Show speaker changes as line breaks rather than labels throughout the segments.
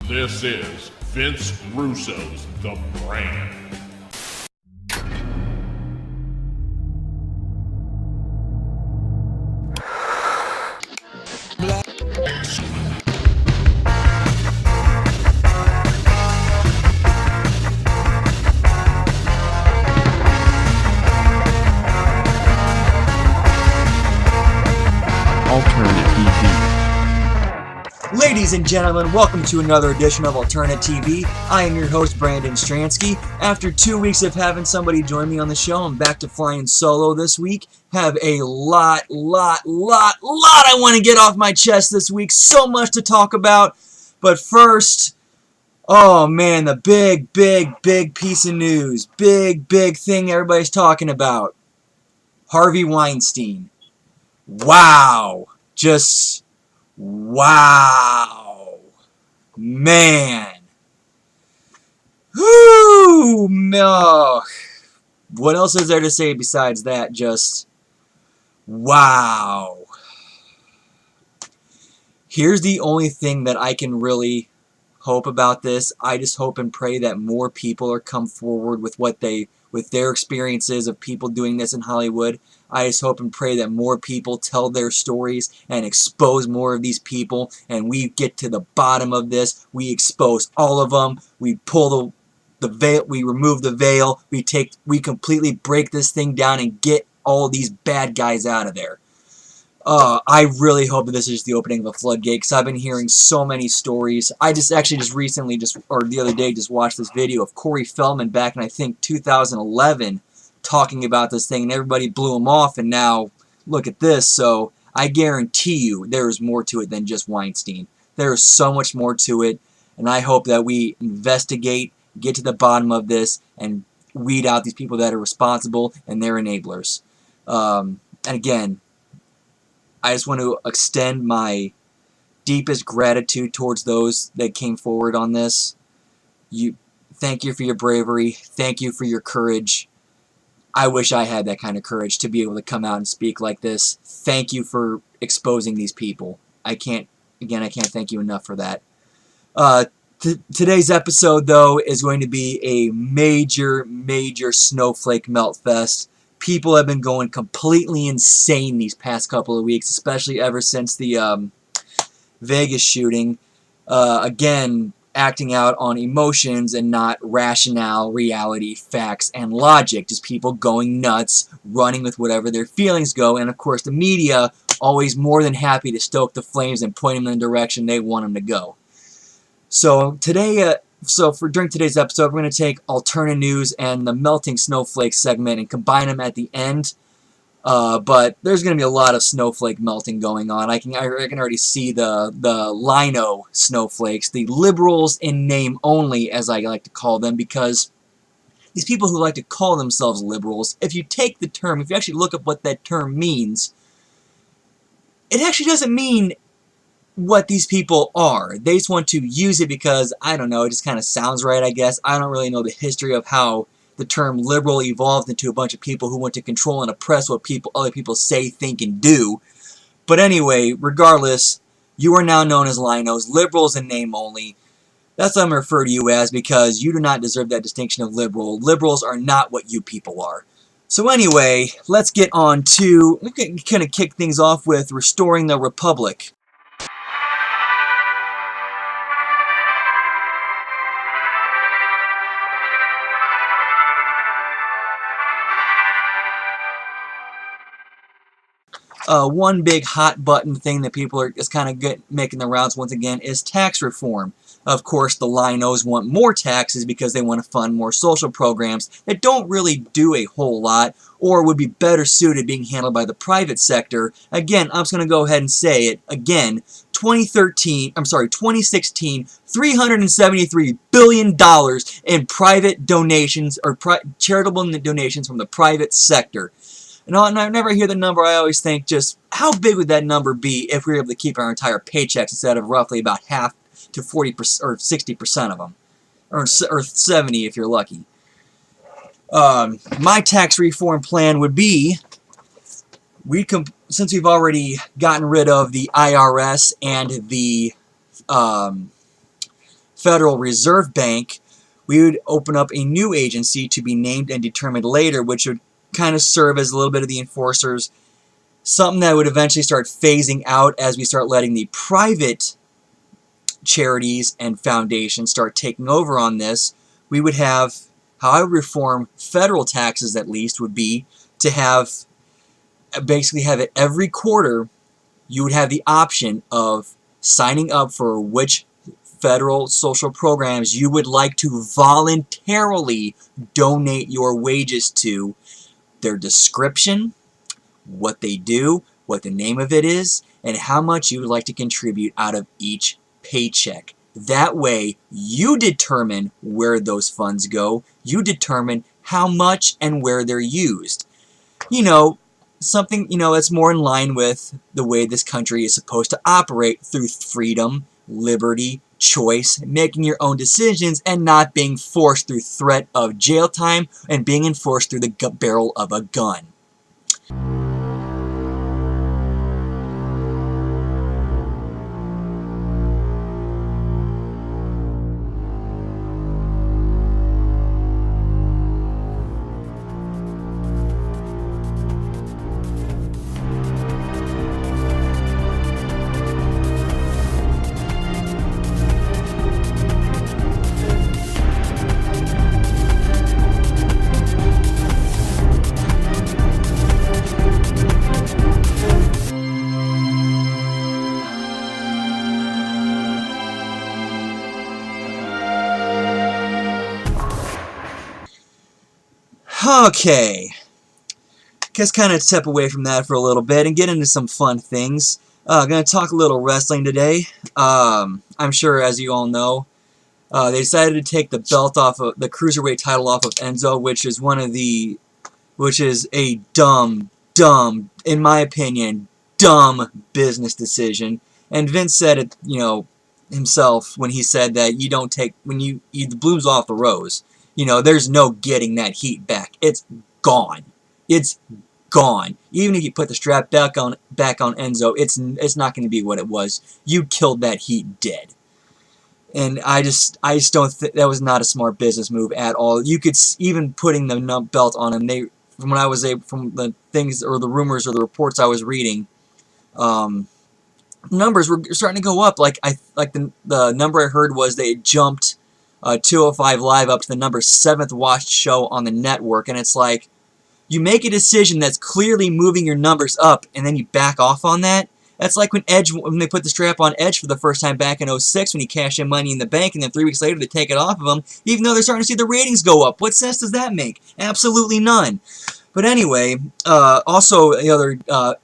This is Vince Russo's The Brand.
AlternaTV.
Ladies and gentlemen, welcome to another edition of AlternaTV. I am your host, Brandon Stransky. After 2 weeks of having somebody join me on the show, I'm back to flying solo this week. Have a lot I want to get off my chest this week. So much to talk about. But first, oh man, the big piece of news. Big thing everybody's talking about. Harvey Weinstein. Wow. Just wow. Man. Whoo! No. What else is there to say besides that? Just wow. Here's the only thing that I can really hope about this. I just hope and pray that more people are come forward with with their experiences of people doing this in Hollywood. I just hope and pray that more people tell their stories and expose more of these people, and we get to the bottom of this. We expose all of them. We pull the veil. We remove the veil. We completely break this thing down and get all these bad guys out of there. I really hope that this is the opening of a floodgate, because I've been hearing so many stories. I just recently, or the other day, just watched this video of Corey Feldman back in, I think, 2011, talking about this thing, and everybody blew him off, and now, look at this. So, I guarantee you, there is more to it than just Weinstein. There is so much more to it, and I hope that we investigate, get to the bottom of this, and weed out these people that are responsible and their enablers. And again, I just want to extend my deepest gratitude towards those that came forward on this. Thank you for your bravery. Thank you for your courage. I wish I had that kind of courage to be able to come out and speak like this. Thank you for exposing these people. I can't thank you enough for that. Today's episode, though, is going to be a major snowflake melt fest. People have been going completely insane these past couple of weeks, especially ever since the Vegas shooting. Again, acting out on emotions and not rationale, reality, facts, and logic. Just people going nuts, running with whatever their feelings go. And of course, the media always more than happy to stoke the flames and point them in the direction they want them to go. So today, during today's episode, we're going to take Alterna News and the Melting Snowflake segment and combine them at the end. But there's going to be a lot of snowflake melting going on. I can already see the lino snowflakes, the liberals in name only, as I like to call them, because these people who like to call themselves liberals, if you take the term, if you actually look up what that term means, it actually doesn't mean what these people are. They just want to use it because, I don't know, it just kind of sounds right, I guess. I don't really know the history of how the term liberal evolved into a bunch of people who want to control and oppress what other people say, think, and do. But anyway, regardless, you are now known as linos, liberals in name only. That's what I'm going to refer to you as, because you do not deserve that distinction of liberal. Liberals are not what you people are. So anyway, let's get on to, we're going to kind of kick things off with restoring the Republic. One big hot button thing that people are just kind of making the rounds once again is tax reform. Of course, the linos want more taxes because they want to fund more social programs that don't really do a whole lot or would be better suited being handled by the private sector. Again, I'm just going to go ahead and say it again. 2016, $373 billion in private donations or charitable donations from the private sector. And I never hear the number, I always think just how big would that number be if we were able to keep our entire paychecks instead of roughly about half to 40% or 60% of them, or 70 if you're lucky. My tax reform plan would be, since we've already gotten rid of the IRS and the Federal Reserve Bank, we would open up a new agency to be named and determined later, which would kind of serve as a little bit of the enforcers, something that would eventually start phasing out as we start letting the private charities and foundations start taking over on this. We would have, how I would reform federal taxes at least, would be to have, basically have it every quarter, you would have the option of signing up for which federal social programs you would like to voluntarily donate your wages to, their description, what they do, what the name of it is, and how much you would like to contribute out of each paycheck. That way, you determine where those funds go, you determine how much and where they're used. You know, something, that's more in line with the way this country is supposed to operate, through freedom, liberty, choice, making your own decisions, and not being forced through threat of jail time and being enforced through the barrel of a gun. Okay, guess kind of step away from that for a little bit and get into some fun things. Gonna talk a little wrestling today. I'm sure, as you all know, they decided to take the belt off of the cruiserweight title off of Enzo, which is a dumb, in my opinion, dumb business decision. And Vince said it, himself when he said that you don't take, when you eat the blooms off the rose. There's no getting that heat back. It's gone. It's gone. Even if you put the strap back on Enzo, it's not going to be what it was. You killed that heat dead. And I just don't think that was not a smart business move at all. You could, even putting the belt on him, from the things or the rumors or the reports I was reading, numbers were starting to go up. Like the number I heard was they had jumped 205 Live up to the number 7th watched show on the network, and it's like, you make a decision that's clearly moving your numbers up, and then you back off on that. That's like when they put the strap on Edge for the first time back in 06 when he cashed in Money in the Bank, and then 3 weeks later they take it off of him, even though they're starting to see the ratings go up. What sense does that make? Absolutely none. But anyway, also the other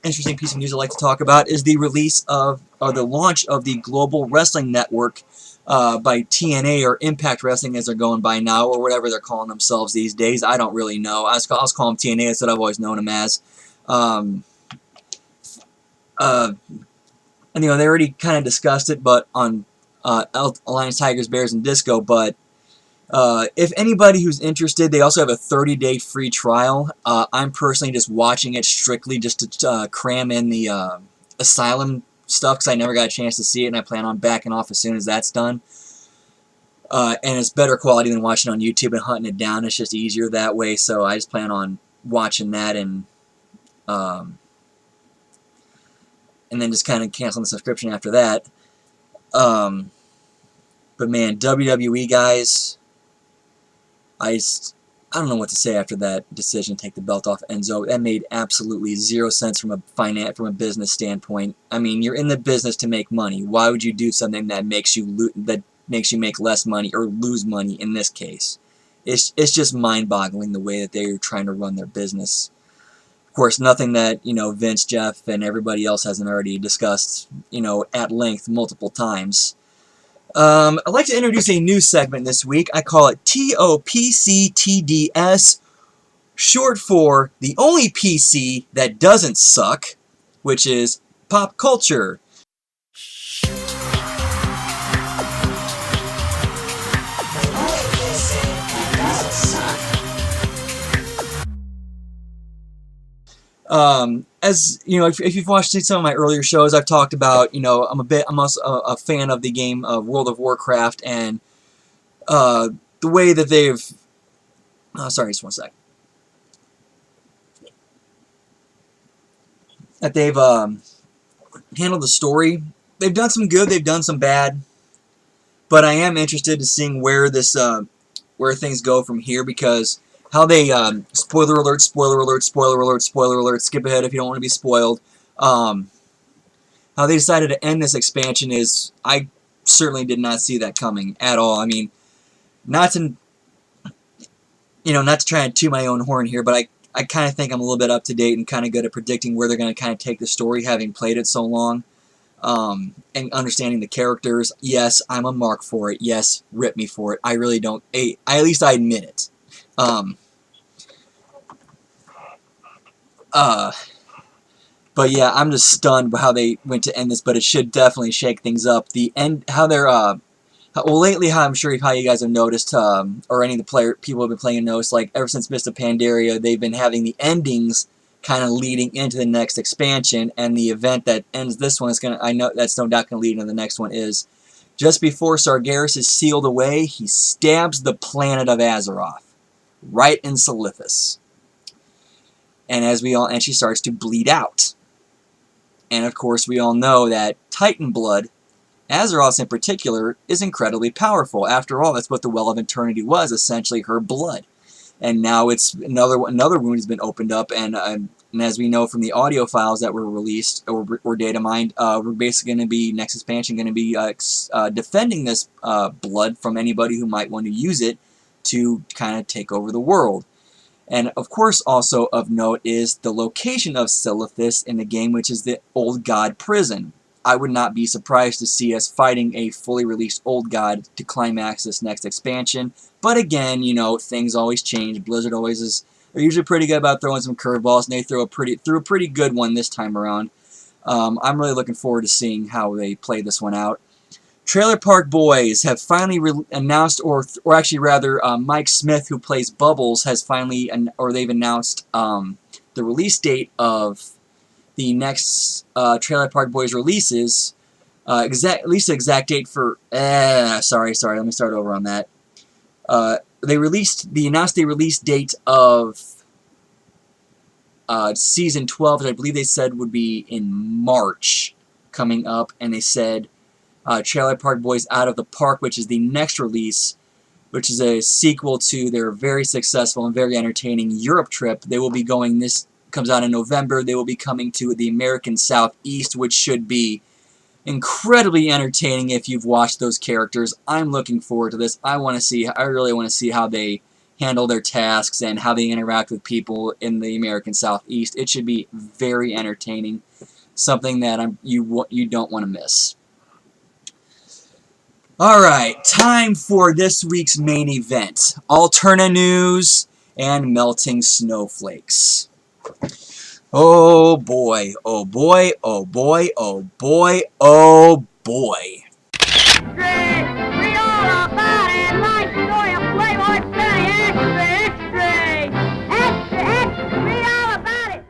interesting piece of news I'd like to talk about is the release of, or the launch of the Global Wrestling Network by TNA, or Impact Wrestling as they're going by now, or whatever they're calling themselves these days. I don't really know. I'll call them TNA. That's what I've always known them as. And they already kind of discussed it, but on Alliance Tigers, Bears, and Disco. But if anybody who's interested, they also have a 30-day free trial. I'm personally just watching it strictly just to cram in the Asylum stuff, because I never got a chance to see it, and I plan on backing off as soon as that's done. And it's better quality than watching on YouTube and hunting it down. It's just easier that way, so I just plan on watching that and then just kind of canceling the subscription after that. But man, WWE guys, I don't know what to say after that decision to take the belt off Enzo. That made absolutely zero sense from a business standpoint. I mean, you're in the business to make money. Why would you do something that makes you make less money or lose money in this case? It's just mind-boggling the way that they're trying to run their business. Of course, nothing that Vince, Jeff, and everybody else hasn't already discussed at length multiple times. I'd like to introduce a new segment this week. I call it TOPCTDS, short for the only PC that doesn't suck, which is pop culture. As you know, if you've watched some of my earlier shows, I've talked about, I'm also a fan of the game of World of Warcraft, and the way that they've... sorry, just one sec. That they've handled the story. They've done some good, they've done some bad. But I am interested in seeing where this, where things go from here, because how they, spoiler alert, spoiler alert, spoiler alert, spoiler alert, skip ahead if you don't want to be spoiled. How they decided to end this expansion is, I certainly did not see that coming at all. I mean, not to, not to try and toot my own horn here, but I kind of think I'm a little bit up to date and kind of good at predicting where they're going to kind of take the story, having played it so long, and understanding the characters. Yes, I'm a mark for it. Yes, rip me for it. I really don't. At least I admit it. But yeah, I'm just stunned by how they went to end this, but it should definitely shake things up. The end, how they're, well, lately, how I'm sure how you guys have noticed, or any of the people have been playing noticed, like, ever since Mist of Pandaria, they've been having the endings kind of leading into the next expansion, and the event that ends this one is going to, I know that's no doubt going to lead into the next one, is just before Sargeras is sealed away, he stabs the planet of Azeroth, right in Silithus. And she starts to bleed out. And of course, we all know that Titan blood, Azeroth's in particular, is incredibly powerful. After all, that's what the Well of Eternity was, essentially her blood. And now it's another wound has been opened up, and as we know from the audio files that were released or data mined, we're basically going to be, next expansion, going to be defending this blood from anybody who might want to use it to kind of take over the world. And of course, also of note is the location of Silithus in the game, which is the Old God prison. I would not be surprised to see us fighting a fully released Old God to climax this next expansion. But again, things always change. Blizzard always are usually pretty good about throwing some curveballs, and they threw a pretty good one this time around. I'm really looking forward to seeing how they play this one out. Trailer Park Boys have finally announced, or actually rather, Mike Smith, who plays Bubbles, has finally, they've announced the release date of the next Trailer Park Boys releases. At least the exact date for. Sorry. Let me start over on that. They announced the release date of season 12, which I believe they said would be in March coming up, and they said. Trailer Park Boys Out of the Park, which is the next release, which is a sequel to their very successful and very entertaining Europe trip. They will be going, this comes out in November, they will be coming to the American Southeast, which should be incredibly entertaining if you've watched those characters. I'm looking forward to this. I really want to see how they handle their tasks and how they interact with people in the American Southeast. It should be very entertaining, something that you don't want to miss. Alright, time for this week's main event. Alterna news and melting snowflakes. Oh boy, oh boy, oh boy, oh boy, oh boy.
Read all about it, life story of Playboy Penny, extra, read all about it.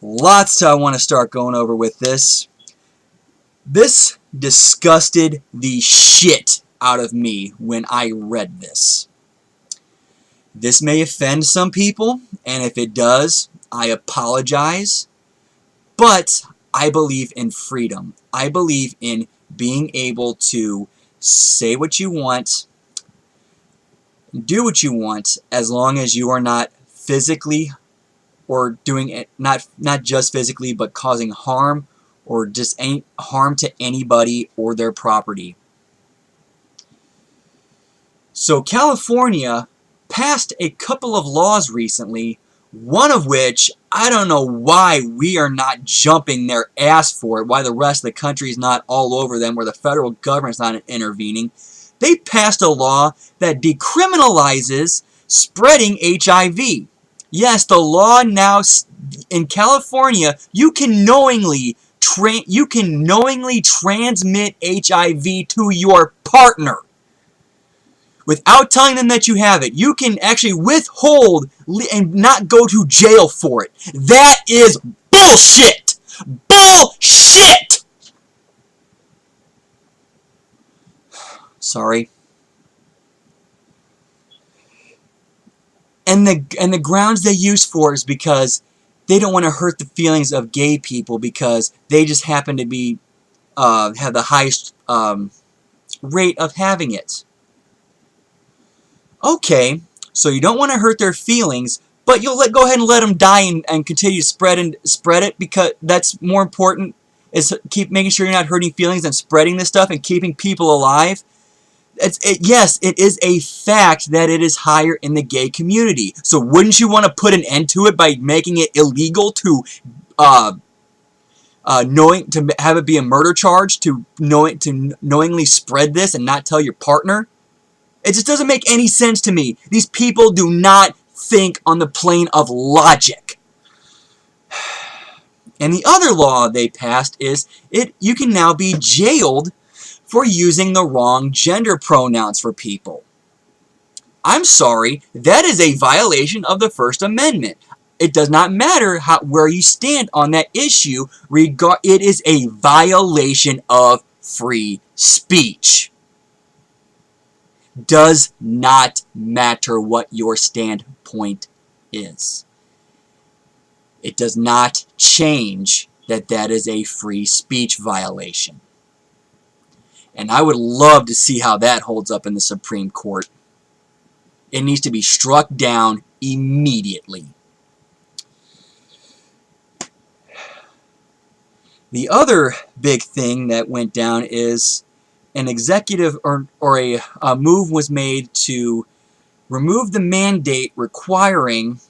Lots I want to start going over with this. This disgusted the shit out of me when I read this. This may offend some people, and if it does, I apologize. But I believe in freedom. I believe in being able to say what you want, do what you want, as long as you are not physically or doing it, not just physically, but causing harm or just any harm to anybody or their property. So California passed a couple of laws recently, one of which I don't know why we are not jumping their ass for it, why the rest of the country is not all over them, where the federal government's not intervening. They passed a law that decriminalizes spreading HIV. Yes, the law now in California, you can knowingly transmit HIV to your partner without telling them that you have it. You can actually withhold and not go to jail for it. That is bullshit! Bullshit! Sorry. And the grounds they use for it is because they don't want to hurt the feelings of gay people because they just happen to be have the highest rate of having it. Okay, so you don't want to hurt their feelings, but you'll go ahead and let them die and continue to spread it, because that's more important, is keep making sure you're not hurting feelings and spreading this stuff and keeping people alive. Yes, it is a fact that it is higher in the gay community. So wouldn't you want to put an end to it by making it illegal to have it be a murder charge to knowingly spread this and not tell your partner? It just doesn't make any sense to me. These people do not think on the plane of logic. And the other law they passed is you can now be jailed for using the wrong gender pronouns for people. I'm sorry, that is a violation of the First Amendment. It does not matter where you stand on that issue. It is a violation of free speech. Does not matter what your standpoint is. It does not change that is a free speech violation. And I would love to see how that holds up in the Supreme Court. It needs to be struck down immediately. The other big thing that went down is an executive or a move was made to remove the mandate requiring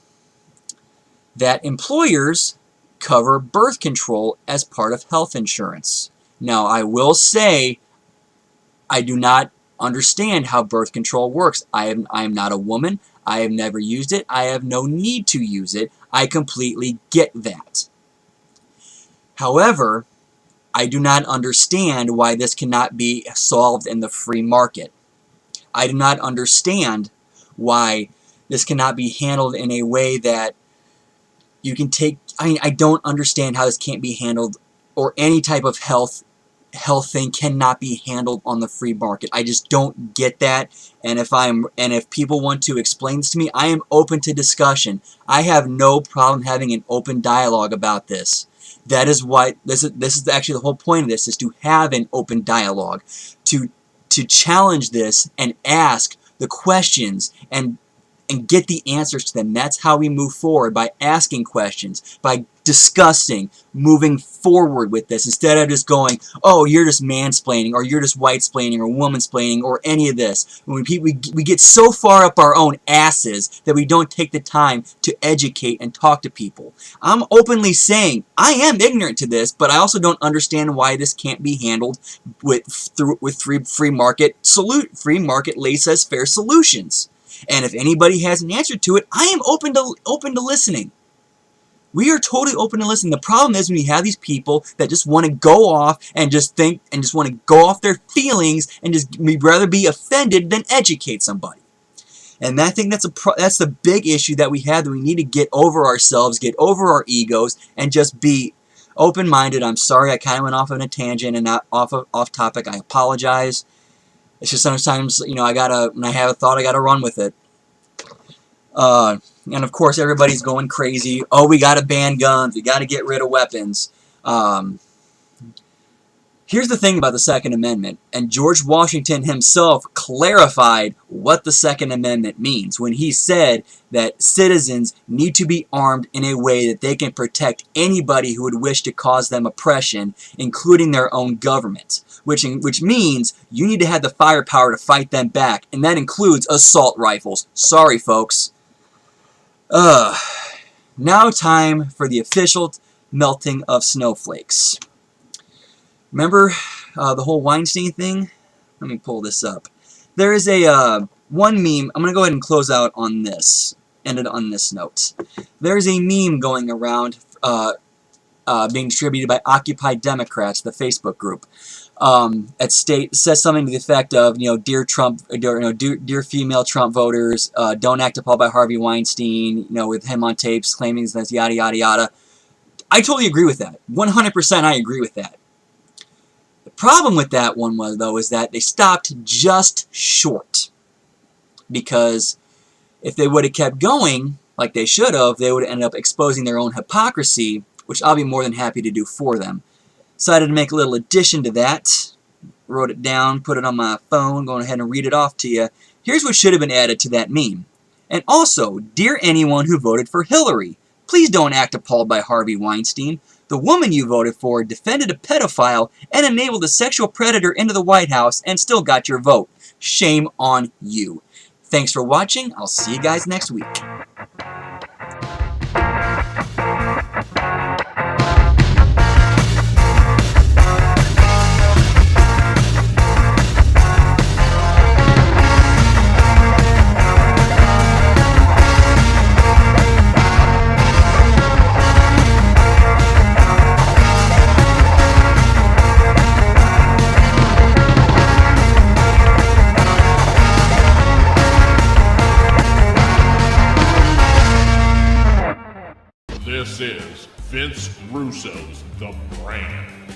that employers cover birth control as part of health insurance. Now, I will say, I do not understand how birth control works. I am not a woman. I have never used it. I have no need to use it. I completely get that. However, I do not understand why this cannot be solved in the free market. I do not understand why this cannot be handled in a way that you can take... I don't understand how this can't be handled, or any type of health thing cannot be handled on the free market. I just don't get that. And if people want to explain this to me, I am open to discussion. I have no problem having an open dialogue about this. That is what this is actually the whole point of this, is to have an open dialogue, to challenge this and ask the questions and get the answers to them. That's how we move forward, by asking questions, by discussing, moving forward with this, instead of just going, oh, you're just mansplaining, or you're just white-splaining, or woman-splaining, or any of this. When we get so far up our own asses that we don't take the time to educate and talk to people. I'm openly saying, I am ignorant to this, but I also don't understand why this can't be handled with free market laissez-faire solutions. And if anybody has an answer to it, I am open to listening. We are totally open to listening. The problem is when you have these people that just want to go off and just think and just want to go off their feelings and just rather be offended than educate somebody. And I think that's the big issue that we have, that we need to get over ourselves, get over our egos, and just be open-minded. I'm sorry I kind of went off on a tangent and not off topic. I apologize. It's just sometimes, when I have a thought, I gotta run with it. And of course, everybody's going crazy. Oh, we gotta ban guns. We gotta get rid of weapons. Here's the thing about the Second Amendment, and George Washington himself clarified what the Second Amendment means when he said that citizens need to be armed in a way that they can protect anybody who would wish to cause them oppression, including their own government, which means you need to have the firepower to fight them back, and that includes assault rifles. Sorry, folks. Now time for the official melting of snowflakes. Remember the whole Weinstein thing? Let me pull this up. There is a one meme. I'm going to go ahead and close out on this. End it on this note. There's a meme going around being distributed by Occupy Democrats, the Facebook group. It says something to the effect of, dear Trump, dear female Trump voters, don't act appalled by Harvey Weinstein, with him on tapes claiming this yada yada yada. I totally agree with that. 100% I agree with that. The problem with that one is that they stopped just short. Because if they would have kept going, like they should have, they would have ended up exposing their own hypocrisy, which I'll be more than happy to do for them. Decided to make a little addition to that. Wrote it down, put it on my phone, going ahead and read it off to you. Here's what should have been added to that meme. And also, dear anyone who voted for Hillary, please don't act appalled by Harvey Weinstein. The woman you voted for defended a pedophile and enabled a sexual predator into the White House and still got your vote. Shame on you. Thanks for watching. I'll see you guys next week.
This is Vince Russo's The Brand.